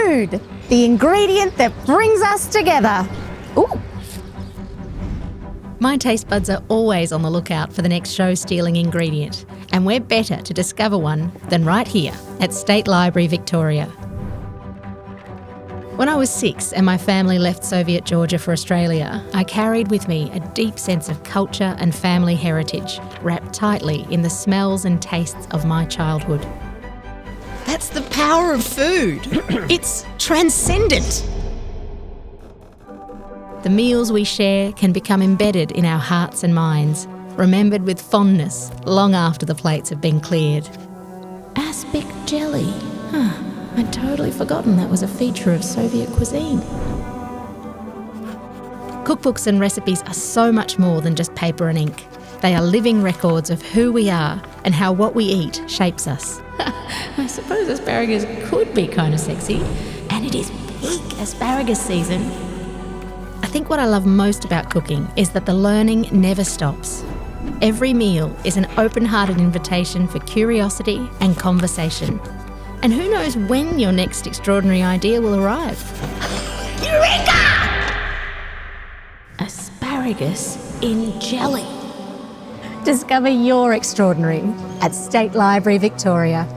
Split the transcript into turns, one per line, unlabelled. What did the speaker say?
Food, the ingredient that brings us together. Ooh.
My taste buds are always on the lookout for the next show-stealing ingredient, and we're better to discover one than right here at State Library Victoria. When I was 6 and my family left Soviet Georgia for Australia, I carried with me a deep sense of culture and family heritage, wrapped tightly in the smells and tastes of my childhood.
That's the power of food. It's transcendent.
The meals we share can become embedded in our hearts and minds, remembered with fondness long after the plates have been cleared. Aspic jelly. I'd totally forgotten that was a feature of Soviet cuisine. Cookbooks and recipes are so much more than just paper and ink. They are living records of who we are and how what we eat shapes us. I suppose asparagus could be kind of sexy, and it is peak asparagus season. I think what I love most about cooking is that the learning never stops. Every meal is an open-hearted invitation for curiosity and conversation. And who knows when your next extraordinary idea will arrive.
Eureka!
Asparagus in jelly.
Discover your extraordinary at State Library Victoria.